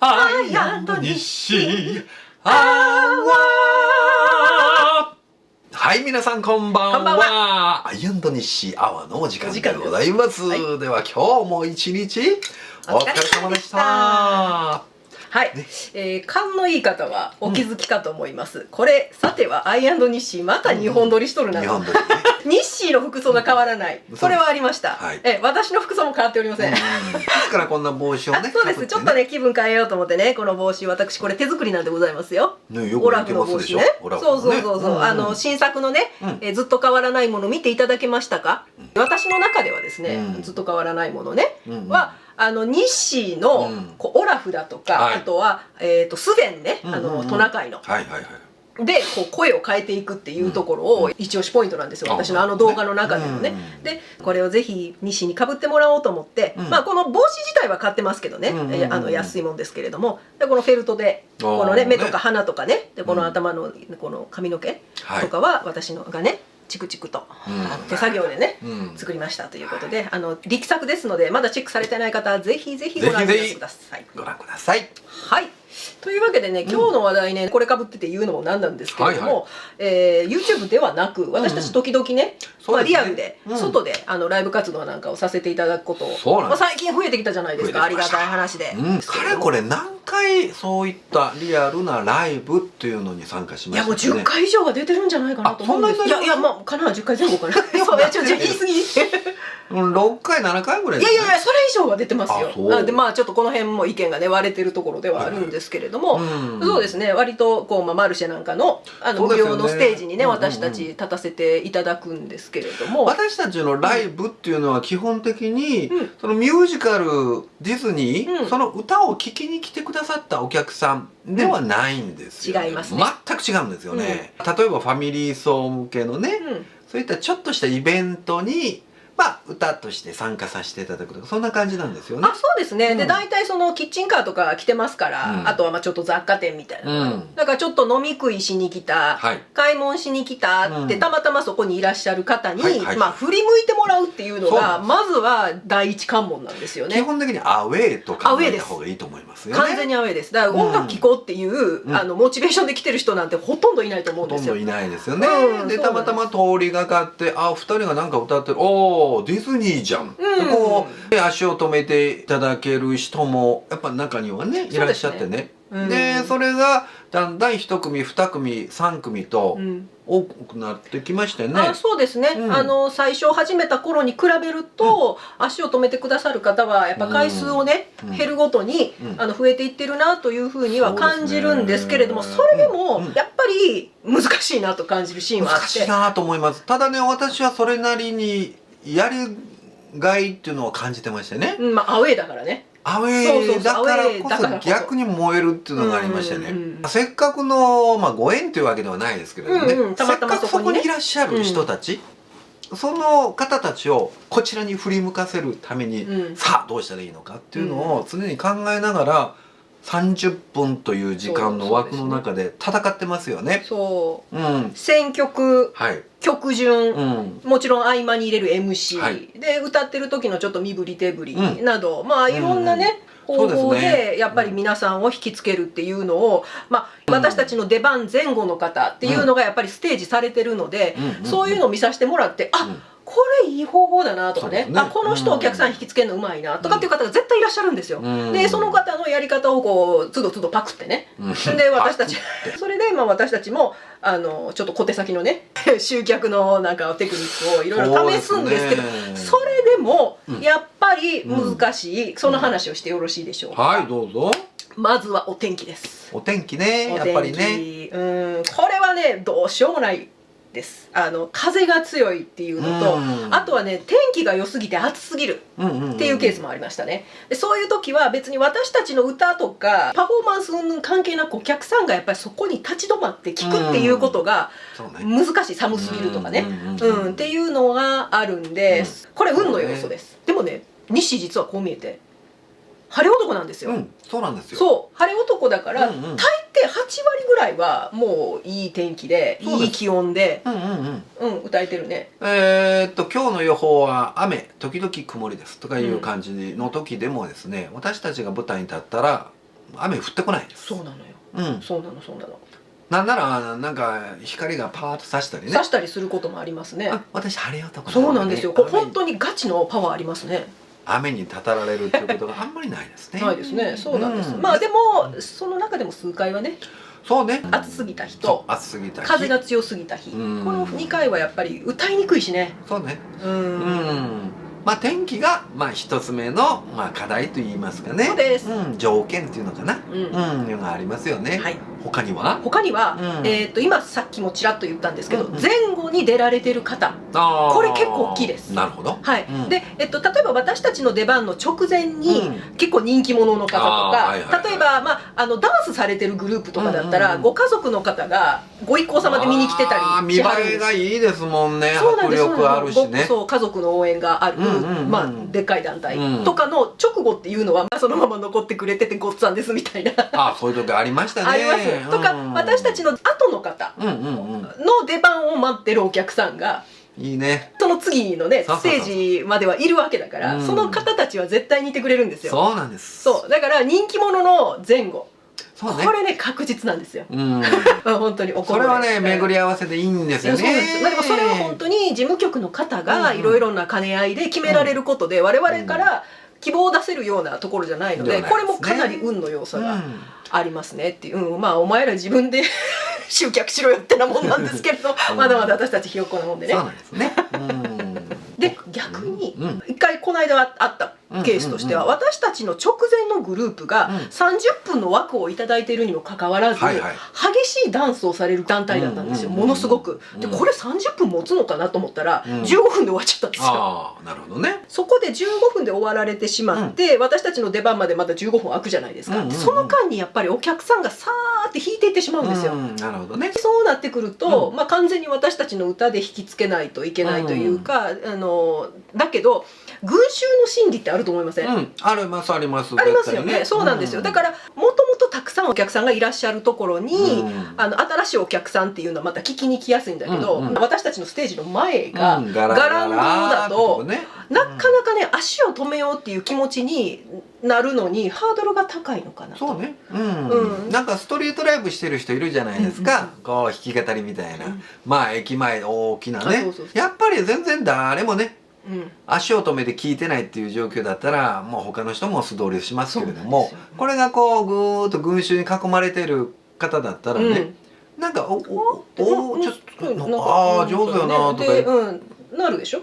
アイアンドニッシーアワー。はい、皆さんこんばんは。アイアンドニッシーアワーのお時間でございます。では今日も一日お疲れ様でした。はい、勘のいい方はお気づきかと思います、これさてはアイアンドニッシーまた2本撮りしとるなと、ニッシーの服装が変わらない、これはありました、私の服装も変わっておりません。ですからこんな帽子をね、そうです、ちょっとね気分変えようと思ってね、この帽子私これ手作りなんでございますよ。オラフの帽子ね。そう新作のね、ずっと変わらないもの見ていただけましたか？私の中ではですね、ずっと変わらないものねはニッシーのオラフだとか、あとはスヴェンね、トナカイの。でこう声を変えていくっていうところを一押しポイントなんですよ、私の動画の中でもね。でこれをぜひニッシーにかぶってもらおうと思って、まあこの帽子自体は買ってますけどね、安いもんですけれども、でこのフェルトでこのね目とか鼻とかね、でこの頭のこの髪の毛とかは私のがねチクチクと手作業でね作りましたということで、力作ですのでまだチェックされてない方はぜひぜひご覧ください。ご覧ください。はい、というわけでね、今日の話題ね、これかぶってて言うのもなんなんですけれども、YouTube ではなく私たち時々ね、リアルで外でライブ活動なんかをさせていただくことを最近増えてきたじゃないですか。ありがたい話で。かれこれ何回そういったリアルなライブっていうのに参加しましたね。いやもう10回以上は出てるんじゃないかなと思うんです。いやまあかな、10回前後かな。そうや、ちょっと言い過ぎ。6回7回ぐらい。いやいやいや、それ以上は出てますよ。でまあちょっとこの辺も意見がね割れてるところではあるんですけれども、そうですね、割とこうマルシェなんかの無料のステージにね私たち立たせていただくんですけれども、私たちのライブっていうのは基本的にそのミュージカルディズニー、その歌を聴きに来てくださったお客さんではないんですよ。違いますね。全く違うんですよね。例えばファミリー層向けのね、そういったちょっとしたイベントに歌として参加させていただくとか、そんな感じなんですよね。そうですね。で大体そのキッチンカーとか来てますから、あとはまあちょっと雑貨店みたいな、だからちょっと飲み食いしに来た、買い物しに来たってたまたまそこにいらっしゃる方にまあ振り向いてもらうっていうのがまずは第一関門なんですよね。基本的にアウェーと考えた方がいいと思いますよね。完全にアウェーです。だから音楽聴こうっていうモチベーションで来てる人なんてほとんどいないと思うんですよ。ほとんどいないですよね。でたまたま通りがかって、2人がなんか歌ってる、おおディズニーじゃん、こう足を止めていただける人もやっぱ中にはねいらっしゃってね。でそれがだんだん1組2組3組と多くなってきましてね。そうですね、最初始めた頃に比べると、足を止めてくださる方はやっぱ回数をね、減るごとに増えていってるなというふうには感じるんですけれども、それでもやっぱり難しいなと感じるシーンはあって。難しいなと思います。ただね、私はそれなりにやりがいっていうのを感じてましてね。アウェーだからね。アウェーだからこそ逆に燃えるっていうのがありましてね、せっかくの、ご縁というわけではないですけれどもね、せっかくそこにいらっしゃる人たち、その方たちをこちらに振り向かせるために、さあどうしたらいいのかっていうのを常に考えながら30分という時間の枠の中で戦ってますよね。選曲、曲順、もちろん合間に入れる MC、で歌ってる時のちょっと身振り手振りなど、いろんなね方法でやっぱり皆さんを引きつけるっていうのを、私たちの出番前後の方っていうのがやっぱりステージされてるので、そういうのを見させてもらって、これいい方法だなとかね、この人お客さん引きつけるのうまいなとかっていう方が絶対いらっしゃるんですよ。でその方のやり方をこうつどつどパクってね、で私たちそれで私たちもちょっと小手先のね集客のなんかテクニックをいろいろ試すんですけど、それでもやっぱり難しい、その話をしてよろしいでしょうか。はい、どうぞ。まずはお天気です。お天気ね、やっぱりね。これはねどうしようもないです。風が強いっていうのと、あとはね天気が良すぎて暑すぎるっていうケースもありましたね。でそういう時は別に私たちの歌とかパフォーマンス云々関係なくお客さんがやっぱりそこに立ち止まって聞くっていうことが難しい、寒すぎるとかねっていうのがあるんで、これ運の要素です。でもね西実はこう見えて晴れ男なんですよ。そうなんですよ。そう晴れ男だから、大抵8割ぐらいはもういい天気でいい気温で歌えてるね。今日の予報は雨時々曇りですとかいう感じの時でもですね、私たちが舞台に立ったら雨降ってこないです。そうなのよ。そうなのそうなの。なんならなんか光がパーッと差したりね。差したりすることもありますね。私晴れ男そうなんですよ。本当にガチのパワーありますね。雨にたたられるっていうことがあんまりないですね。ないですね。そうなんです。まあでもその中でも数回はね。そうね。暑すぎた日と日風が強すぎた日。この2回はやっぱり歌いにくいしね。そうね。まあ天気が一つ目の課題と言いますかね。そうです。条件っていうのかな。いうのがありますよね。はい。他には今さっきもちらっと言ったんですけど、前後に出られてる方、これ結構大きいです。なるほど。はい。で例えば私たちの出番の直前に結構人気者の方とか、例えばダンスされてるグループとかだったらご家族の方がご一行様で見に来てたりしはるんです。見栄えがいいですもんね。迫力あるしね。そう家族の応援があるでっかい団体とかの直後っていうのはそのまま残ってくれててごっつぁんですみたいな。そういう時ありましたね。あります。とか私たちの後の方の出番を待ってるお客さんがいいね。その次のねステージまではいるわけだから、その方たちは絶対にいてくれるんですよ。そうなんです。そうだから人気者の前後、これね確実なんですよ。本当にそれはね巡り合わせでいいんですよね。でもそれは本当に事務局の方がいろいろな兼ね合いで決められることで、我々から希望を出せるようなところじゃないので、これもかなり運の要素がありますねっていう。まあお前ら自分で集客しろよってなもんなんですけれど、まだまだ私たちひよっこなもんでね。そうなんですね。で逆に一回この間あったケースとしては、私たちの直前のグループが30分の枠をいただいているにもかかわらず激しいダンスをされる団体だったんですよ。ものすごく。でこれ30分持つのかなと思ったら15分で終わっちゃったんですよ。なるほどね。そこで15分で終わられてしまって、私たちの出番までまた15分空くじゃないですか。その間にやっぱりお客さんがさーって弾いていってしまうんですよ。なるほどね。そうなってくると完全に私たちの歌で引きつけないといけないというか、だけど群衆の心理ってあると思いません？ありますあります。ありますよね。そうなんですよ。だからもともとたくさんお客さんがいらっしゃるところに、新しいお客さんっていうのはまた聞きに来やすいんだけど、私たちのステージの前がガランドだとなかなかね足を止めようっていう気持ちになるのにハードルが高いのかなと。そうね。なんかストリートライブしてる人いるじゃないですか。こう弾き語りみたいな。駅前大きなね。やっぱり全然誰もね。足を止めて聞いてないっていう状況だったらもう他の人も素通りしますけれども、これがこうぐーっと群衆に囲まれてる方だったらね、なんかちょっと上手よなとかなるでしょ。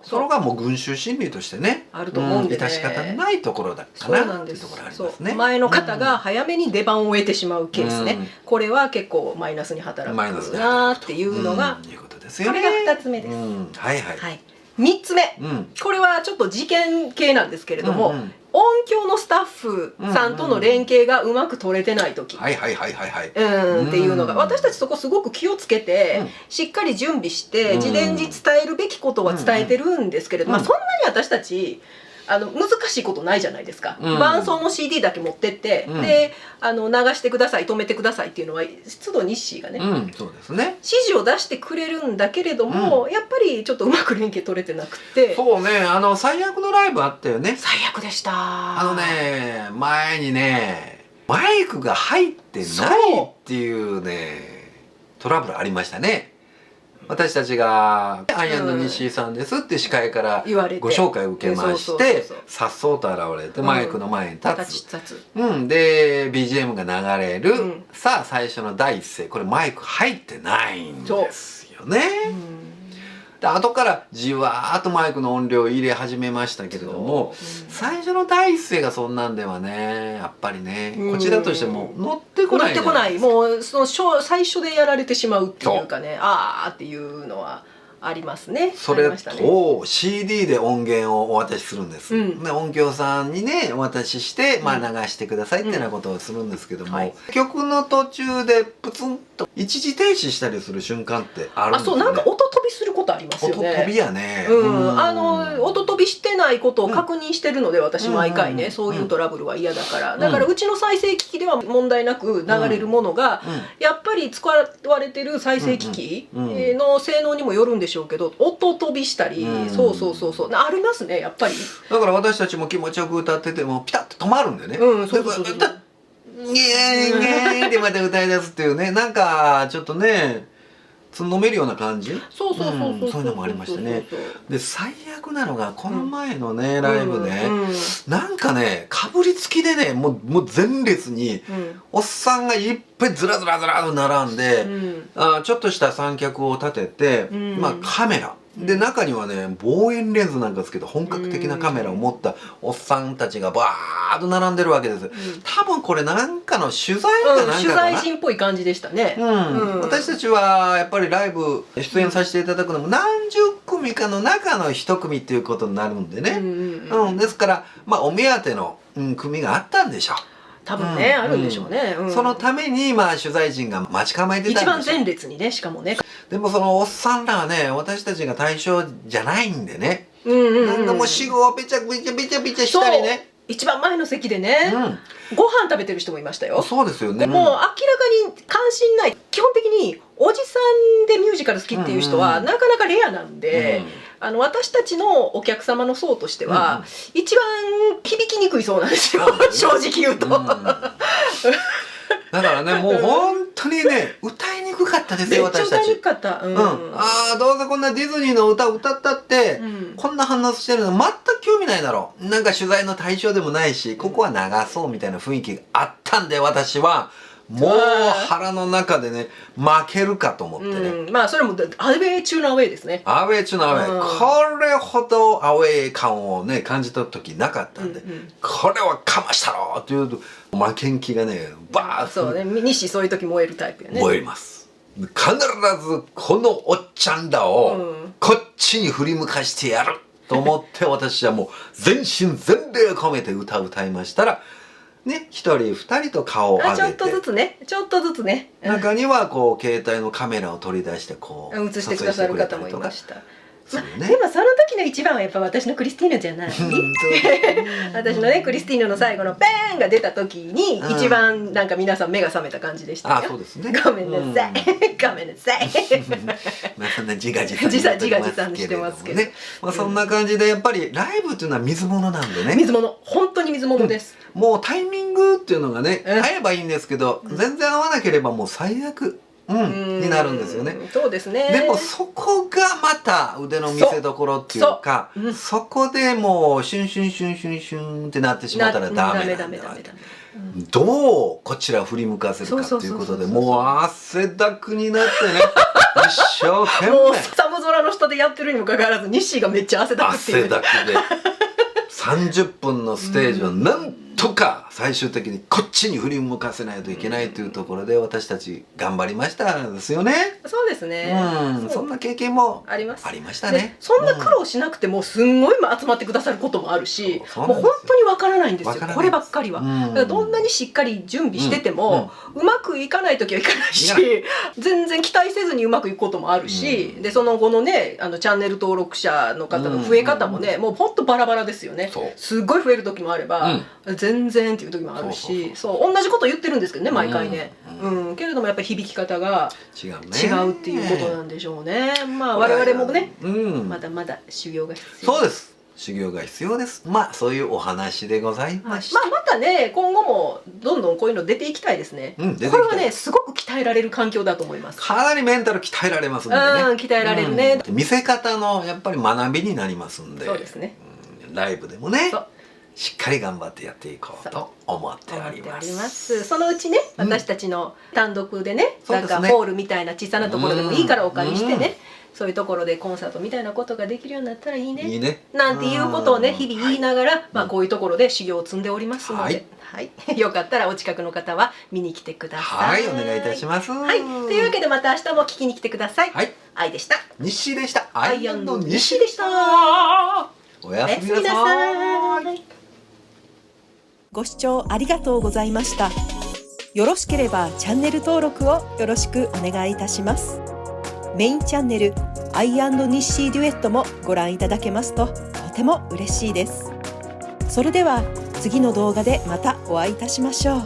それがもう群衆心理としてねあると思うんでね、致し方ないところだかなっていうところありますね。前の方が早めに出番を終えてしまうケースね、これは結構マイナスに働くなっていうのがこれが2つ目です。はいはい。3つ目、これはちょっと事件系なんですけれども、音響のスタッフさんとの連携がうまく取れてない時っていうのが、私たちそこすごく気をつけてしっかり準備して事前に伝えるべきことは伝えてるんですけれど、そんなに私たち難しいことないじゃないですか。伴奏の CD だけ持ってって、で流してください止めてくださいっていうのは都度日誌がね、そうですね、指示を出してくれるんだけれども、やっぱりちょっとうまく連携取れてなくて。そうね、最悪のライブあったよね。最悪でした。前にねマイクが入ってないっていうねトラブルありましたね。私たちが「アイアンの西井さんです」って司会からご紹介を受けまして、さっそうと現れてマイクの前に立つ。で BGM が流れる。さあ最初の第一声、これマイク入ってないんですよね。で後からじわーっとマイクの音量を入れ始めましたけれども、最初の第一声がそんなんではねやっぱりねこちらとしても乗ってこないじゃないですか。もうその最初でやられてしまうっていうかね、あーっていうのはありますね。それと CD で音源をお渡しするんです。で音響さんにねお渡しして流してくださいっていうようなことをするんですけども、曲の途中でプツンと一時停止したりする瞬間ってあるんですよね。なんか音飛びすることありますよね。音飛びやね。音飛びしてないことを確認してるので、私毎回ねそういうトラブルは嫌だから。だからうちの再生機器では問題なく流れるものが、やっぱり使われてる再生機器の性能にもよるんでしょうけど、音飛びしたり、そうありますねやっぱり。だから私たちも気持ちよく歌っててもピタッと止まるんでね。イエーイイエーイってまた歌い出すっていうね、なんかちょっとねつんのめるような感じ、そうそういうのもありましたね。で最悪なのがこの前のね、ライブで、なんかねかぶりつきでねもう前列におっさんがいっぱいずらずらずらと並んで、ちょっとした三脚を立てて、まあカメラで中にはね望遠レンズなんかつけて本格的なカメラを持ったおっさんたちがバーッと並んでるわけです。多分これなんかの取材かなんかかな、取材陣っぽい感じでしたね。私たちはやっぱりライブ出演させていただくのも何十組かの中の一組っていうことになるんでね、ですからまあお目当ての、組があったんでしょう。多分ね、あるんでしょうね。そのためにまあ取材陣が待ち構えてたんでしょう。一番前列にね、しかもね。でもそのおっさんらはね私たちが対象じゃないんでね、なんかもう死後をべちゃべちゃべちゃべちゃしたりね、一番前の席でね、ご飯食べてる人もいましたよ。そうですよね。もう明らかに関心ない、基本的におじさんでミュージカル好きっていう人はなかなかレアなんで、私たちのお客様の層としては一番響きにくいそうなんですよ、正直言うと。だからねもう本当にね歌いにくかったですよ私たち。めっちゃ歌いにくかった。ああどうせこんなディズニーの歌歌ったって、こんな反応してるの全く興味ないだろう、なんか取材の対象でもないしここは流そうみたいな雰囲気があったんで、私はもう腹の中でね負けるかと思ってね、まあそれもアウェー中のアウェーですね。アウェー中のアウェー、これほどアウェー感をね感じた時なかったんで、これはかましたろっていうと負けん気がねバーッと。そうね、西そういう時燃えるタイプやね。燃えます。必ずこのおっちゃんらをこっちに振り向かしてやると思って私はもう全身全霊込めて歌いましたらね、一人二人と顔を上げてちょっとずつね、ちょっとずつね、中にはこう携帯のカメラを取り出してこう映してくださる方もいました。でもその時の一番はやっぱ私のクリスティーヌじゃない私のねクリスティーヌの最後のペーンが出た時に一番なんか皆さん目が覚めた感じでしたよ。あ、そうですね。ごめんなさい、ごめんなさい。まあそんな自画自賛してますけどね。まあそんな感じでやっぱりライブっていうのは水物なんでね。水物、本当に水物です。もうタイミングっていうのがね合えばいいんですけど、全然合わなければもう最悪になるんですよね。そうですね。でもそこがまた腕の見せ所っていうか、そこでもうシュンシュンシュンシュンシュンってなってしまったらダメなんだ。どうこちら振り向かせるかっていうことでもう汗だくになってね一生懸命もう寒空の下でやってるにもかかわらず西がめっちゃ汗だくっていう、汗だくで30分のステージをなんとか最終的にこっちに振り向かせないといけないというところで私たち頑張りましたですよね。そうですね。そんな経験もありましたね。そんな苦労しなくてもすんごい集まってくださることもあるし、もう本当にわからないんですよこればっかりは。だからどんなにしっかり準備しててもうまくいかない時はいかないし、全然期待せずにうまくいくこともあるし、でその後のねチャンネル登録者の方の増え方もねもうほんとバラバラですよね。すっごい増える時もあれば全然っていう時もあるし、そう同じこと言ってるんですけどね毎回ね、けれどもやっぱり響き方が違うっていうことなんでしょうね。まあ我々もねまだまだ修行が必要。そうです、修行が必要です。まあそういうお話でございました。またね今後もどんどんこういうの出ていきたいですね。これはねすごく鍛えられる環境だと思います。かなりメンタル鍛えられますんでね。鍛えられるね。見せ方のやっぱり学びになりますんで。そうですね。ライブでもねしっかり頑張ってやっていこうと思っております。そのうちね私たちの単独でねなんかホールみたいな小さなところでもいいからお借りしてね、そういうところでコンサートみたいなことができるようになったらいいねなんていうことをね日々言いながら、まあこういうところで修行を積んでおりますので、よかったらお近くの方は見に来てください。はい、お願いいたします。はい、というわけでまた明日も聞きに来てください。はい、愛でした。西でした。アイアンの西でした。おやすみなさい。ご視聴ありがとうございました。よろしければチャンネル登録をよろしくお願いいたします。メインチャンネルアイアンドニッシーデュエットもご覧いただけますととても嬉しいです。それでは次の動画でまたお会いいたしましょう。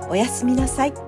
おやすみなさい。